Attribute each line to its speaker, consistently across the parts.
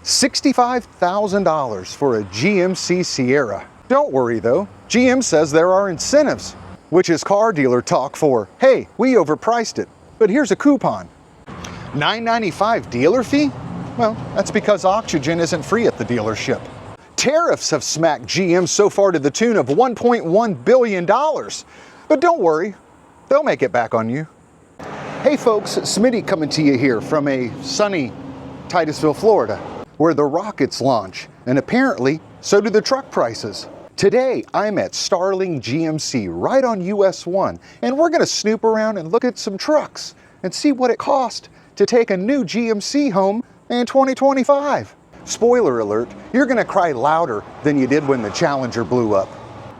Speaker 1: $65,000 for a GMC Sierra. Don't worry though, GM says there are incentives, which is car dealer talk for, hey, we overpriced it, but here's a coupon. $9.95 dealer fee? Well, that's because oxygen isn't free at the dealership. Tariffs have smacked GM so far to the tune of $1.1 billion. But don't worry, they'll make it back on you. Hey folks, Smitty coming to you here from a sunny Titusville, Florida, where the rockets launch, and apparently so do the truck prices. Today, I'm at Starling GMC right on US 1, and we're gonna snoop around and look at some trucks and see what it cost to take a new GMC home in 2025. Spoiler alert, you're gonna cry louder than you did when the Challenger blew up.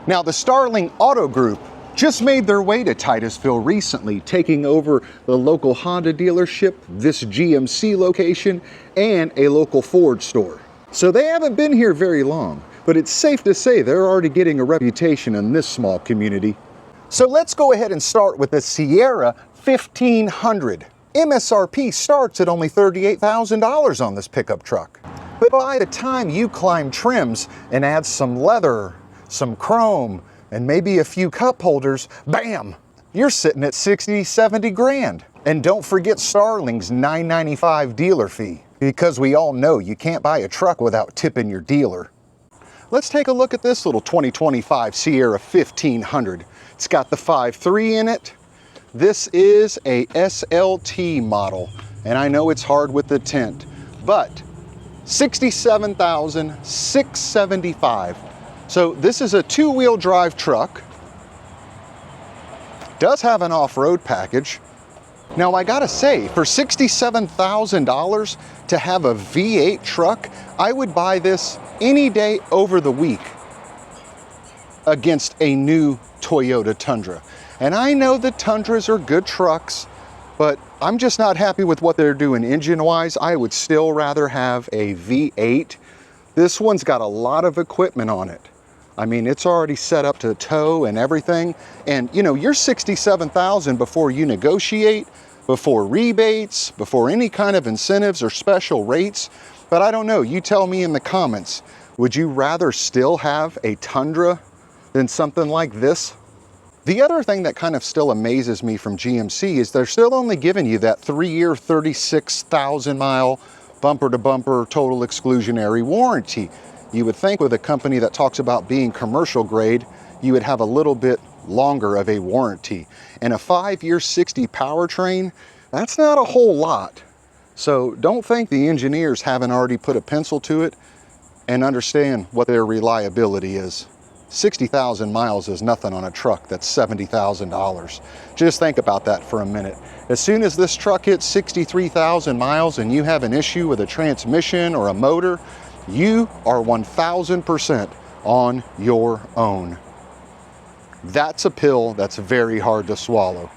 Speaker 1: Now, the Starling Auto Group just made their way to Titusville recently, taking over the local Honda dealership, this GMC location, and a local Ford store. So they haven't been here very long, but it's safe to say they're already getting a reputation in this small community. So let's go ahead and start with the Sierra 1500. MSRP starts at only $38,000 on this pickup truck. But by the time you climb trims and add some leather, some chrome, and maybe a few cup holders, bam, you're sitting at 60, 70 grand. And don't forget Starling's $9.95 dealer fee, because we all know you can't buy a truck without tipping your dealer. Let's take a look at this little 2025 Sierra 1500. It's got the 5.3 in it. This is a SLT model, and I know it's hard with the tint, but $67,675. So this is a two-wheel drive truck. Does have an off-road package. Now I gotta say, for $67,000 to have a V8 truck, I would buy this any day over the week against a new Toyota Tundra. And I know the Tundras are good trucks, but I'm just not happy with what they're doing engine-wise. I would still rather have a V8. This one's got a lot of equipment on it. I mean, it's already set up to tow and everything. And you know, you're $67,000 before you negotiate, before rebates, before any kind of incentives or special rates. But I don't know, you tell me in the comments, would you rather still have a Tundra than something like this? The other thing that kind of still amazes me from GMC is they're still only giving you that 3-year, 36,000 mile bumper to bumper total exclusionary warranty. You would think with a company that talks about being commercial grade, you would have a little bit longer of a warranty. And a 5-year 60 powertrain, that's not a whole lot. So don't think the engineers haven't already put a pencil to it and understand what their reliability is. 60,000 miles is nothing on a truck that's $70,000. Just think about that for a minute. As soon as this truck hits 63,000 miles and you have an issue with a transmission or a motor, you are 1,000% on your own. That's a pill that's very hard to swallow.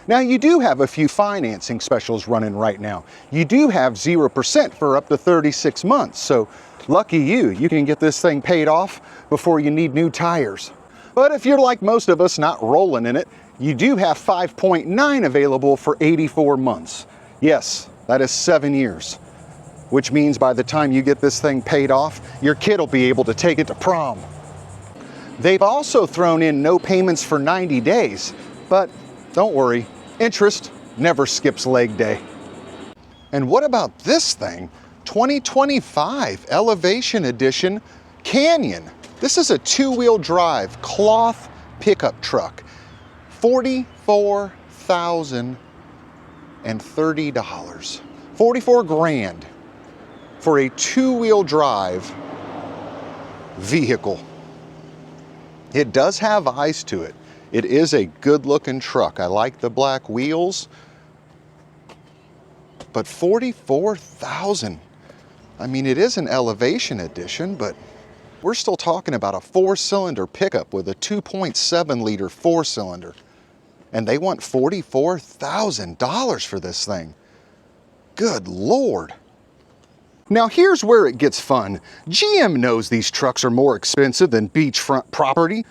Speaker 1: Now you do have a few financing specials running right now. You do have 0% for up to 36 months. So lucky you, you can get this thing paid off before you need new tires. But if you're like most of us, not rolling in it, you do have 5.9 available for 84 months. Yes, that is 7 years, which means by the time you get this thing paid off, your kid will be able to take it to prom. They've also thrown in no payments for 90 days, but don't worry, interest never skips leg day. And what about this thing? 2025 Elevation Edition Canyon. This is a two-wheel drive cloth pickup truck. $44,030. 44 grand for a two-wheel drive vehicle. It does have eyes to it. It is a good-looking truck. I like the black wheels, but $44,000. I mean, it is an Elevation Edition, but we're still talking about a 4-cylinder pickup with a 2.7 liter 4-cylinder. And they want $44,000 for this thing. Good Lord. Now here's where it gets fun. GM knows these trucks are more expensive than beachfront property,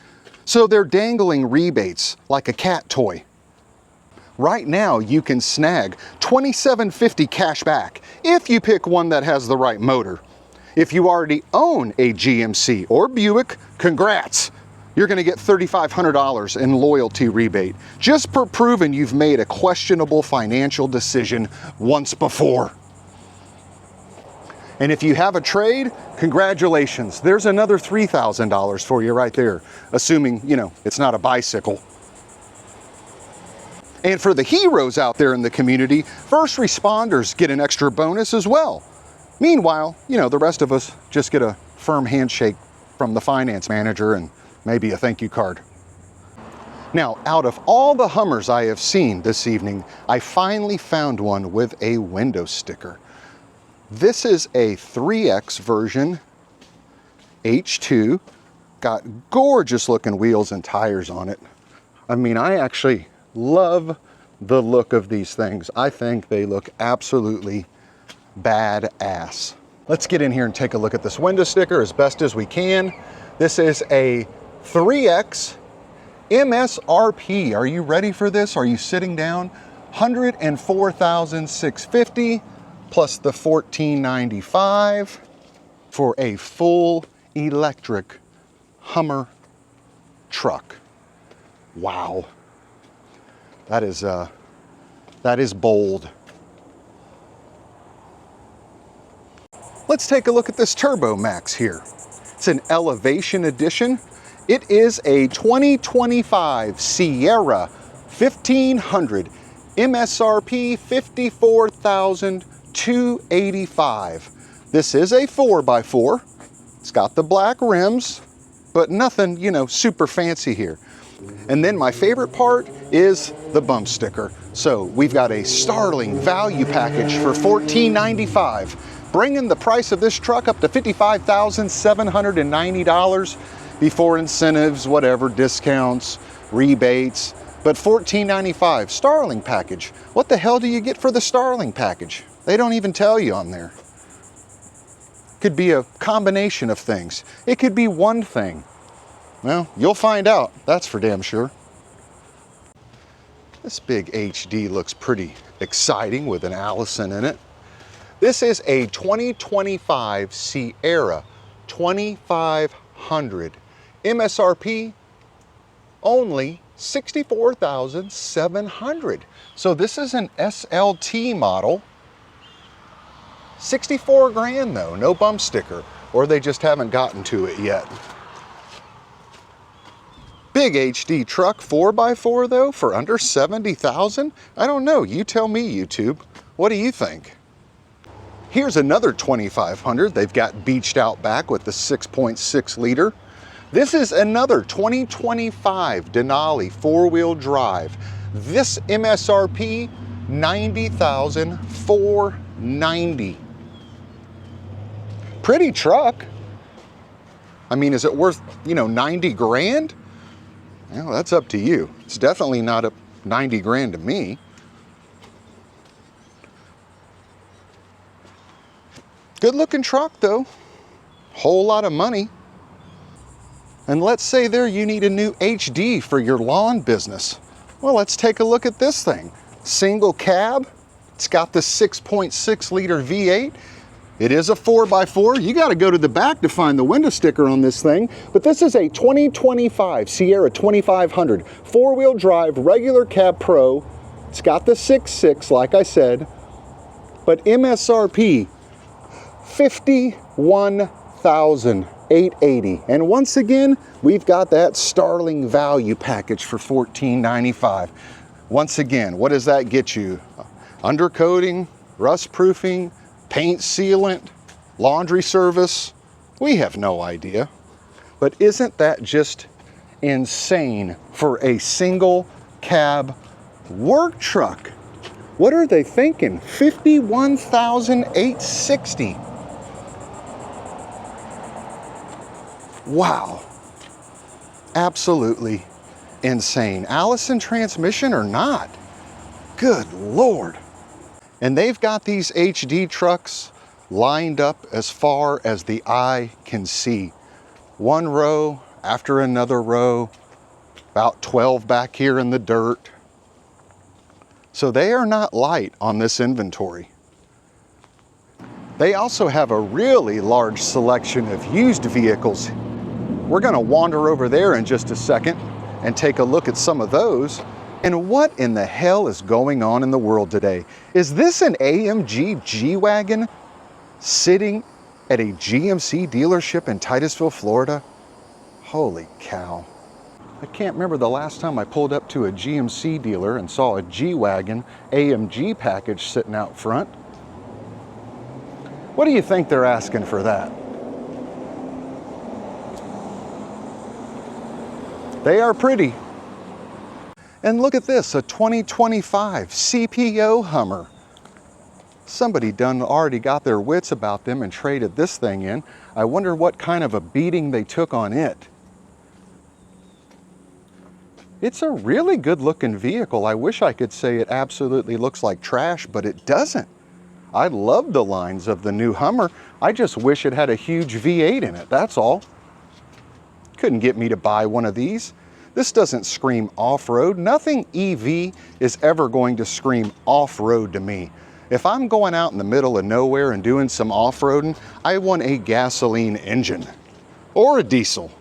Speaker 1: so they're dangling rebates like a cat toy. Right now, you can snag $27.50 cash back if you pick one that has the right motor. If you already own a GMC or Buick, congrats! You're going to get $3,500 in loyalty rebate, just for proving you've made a questionable financial decision once before. And if you have a trade, congratulations. There's another $3,000 for you right there, assuming, you know, it's not a bicycle. And for the heroes out there in the community, first responders get an extra bonus as well. Meanwhile, you know, the rest of us just get a firm handshake from the finance manager and maybe a thank you card. Now, out of all the Hummers I have seen this evening, I finally found one with a window sticker. This is a 3X version, H2, got gorgeous looking wheels and tires on it. I mean, I actually love the look of these things. I think they look absolutely badass. Let's get in here and take a look at this window sticker as best as we can. This is a 3X MSRP. Are you ready for this? Are you sitting down? $104,650 plus the $1,495 for a full electric Hummer truck. Wow. That is bold. Let's take a look at this Turbo Max here. It's an Elevation Edition. It is a 2025 Sierra 1500, MSRP $54,285. This is a 4x4. It's got the black rims, but nothing, you know, super fancy here. And then my favorite part is the bump sticker. So we've got a Starling value package for $1,495, bringing the price of this truck up to $55,790 before incentives, whatever, discounts, rebates, but $1,495 Starling package. What the hell do you get for the Starling package? They don't even tell you on there. Could be a combination of things. It could be one thing. Well, you'll find out, that's for damn sure. This big HD looks pretty exciting with an Allison in it. This is a 2025 Sierra 2500. MSRP only $64,700. So this is an SLT model. 64 grand though, no bump sticker, or they just haven't gotten to it yet. Big HD truck, 4x4 though, for under 70,000? I don't know, you tell me, YouTube. What do you think? Here's another 2500 they've got beached out back with the 6.6 liter. This is another 2025 Denali four-wheel drive. This MSRP, $90,490. Pretty truck. I mean, is it worth, you know, 90 grand? Well, that's up to you. It's definitely not up 90 grand to me. Good looking truck though. Whole lot of money. And let's say there you need a new HD for your lawn business. Well, let's take a look at this thing. Single cab. It's got the 6.6 liter V8. It is a 4x4. You got to go to the back to find the window sticker on this thing. But this is a 2025 Sierra 2500 four-wheel drive regular cab pro. It's got the 6.6 like I said, but MSRP $51,880. And once again, we've got that Starling value package for $1,495. Once again, what does that get you? Undercoating, rust proofing, paint sealant, laundry service? We have no idea. But isn't that just insane for a single cab work truck? What are they thinking? $51,860. Wow. Absolutely insane. Allison transmission or not? Good Lord. And they've got these HD trucks lined up as far as the eye can see. One row after another row, about 12 back here in the dirt. So they are not light on this inventory. They also have a really large selection of used vehicles. We're gonna wander over there in just a second and take a look at some of those. And what in the hell is going on in the world today? Is this an AMG G-Wagon sitting at a GMC dealership in Titusville, Florida? Holy cow. I can't remember the last time I pulled up to a GMC dealer and saw a G-Wagon AMG package sitting out front. What do you think they're asking for that? They are pretty. And look at this, a 2025 CPO Hummer. Somebody already got their wits about them and traded this thing in. I wonder what kind of a beating they took on it. It's a really good looking vehicle. I wish I could say it absolutely looks like trash, but it doesn't. I love the lines of the new Hummer. I just wish it had a huge V8 in it, that's all. Couldn't get me to buy one of these. This doesn't scream off-road. Nothing EV is ever going to scream off-road to me. If I'm going out in the middle of nowhere and doing some off-roading, I want a gasoline engine or a diesel.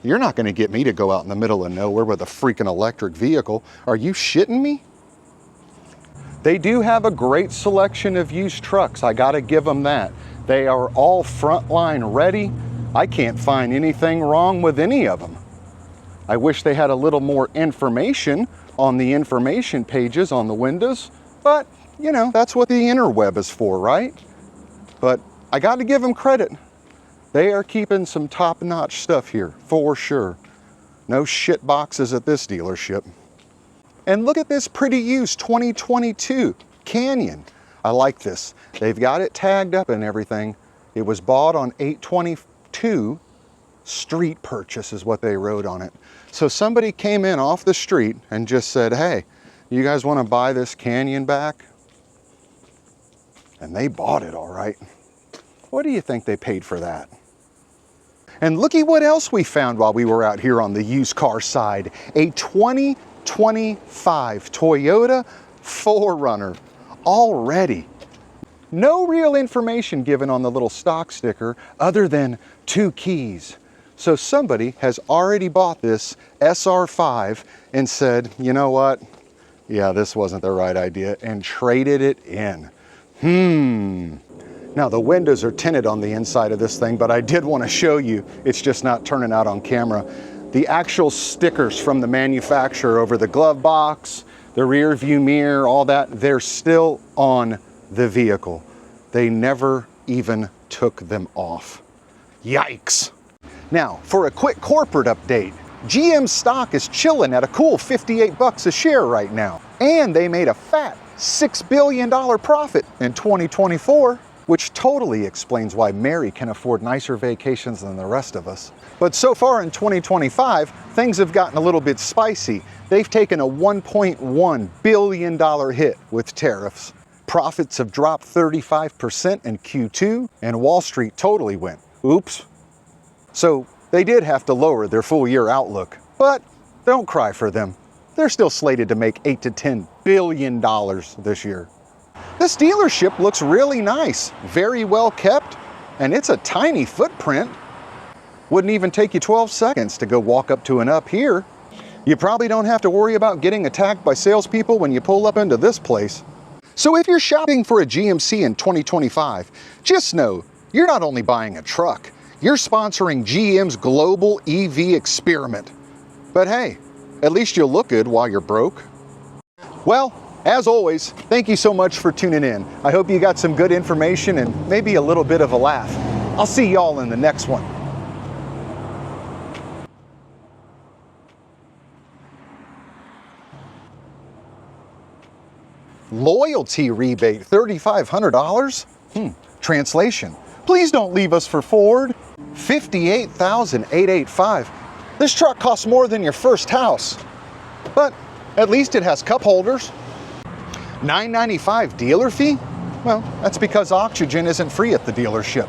Speaker 1: You're not going to get me to go out in the middle of nowhere with a freaking electric vehicle. Are you shitting me? They do have a great selection of used trucks. I got to give them that. They are all frontline ready. I can't find anything wrong with any of them. I wish they had a little more information on the information pages on the windows, but you know, that's what the interweb is for, right? But I got to give them credit. They are keeping some top-notch stuff here, for sure. No shit boxes at this dealership. And look at this pretty used 2022 Canyon. I like this. They've got it tagged up and everything. It was bought on 822 street purchase is what they wrote on it. So somebody came in off the street and just said, hey, you guys want to buy this Canyon back? And they bought it all right. What do you think they paid for that? And looky what else we found while we were out here on the used car side. A 2025 Toyota 4Runner already. No real information given on the little stock sticker other than 2 keys. So somebody has already bought this SR5 and said, you know what? Yeah, this wasn't the right idea, and traded it in. Now the windows are tinted on the inside of this thing, but I did want to show you, it's just not turning out on camera, the actual stickers from the manufacturer over the glove box, the rear view mirror, all that, they're still on the vehicle. They never even took them off. Yikes. Now, for a quick corporate update, GM stock is chilling at a cool 58 bucks a share right now. And they made a fat $6 billion profit in 2024, which totally explains why Mary can afford nicer vacations than the rest of us. But so far in 2025, things have gotten a little bit spicy. They've taken a $1.1 billion hit with tariffs. Profits have dropped 35% in Q2, and Wall Street totally went, oops. So they did have to lower their full year outlook, but don't cry for them. They're still slated to make $8 to $10 billion this year. This dealership looks really nice, very well kept, and it's a tiny footprint. Wouldn't even take you 12 seconds to go walk up to and up here. You probably don't have to worry about getting attacked by salespeople when you pull up into this place. So if you're shopping for a GMC in 2025, just know you're not only buying a truck, you're sponsoring GM's global EV experiment. But hey, at least you'll look good while you're broke. Well, as always, thank you so much for tuning in. I hope you got some good information and maybe a little bit of a laugh. I'll see y'all in the next one. Loyalty rebate, $3,500? Translation, please don't leave us for Ford. $58,885. This truck costs more than your first house, but at least it has cup holders. $995 dealer fee? Well, that's because oxygen isn't free at the dealership.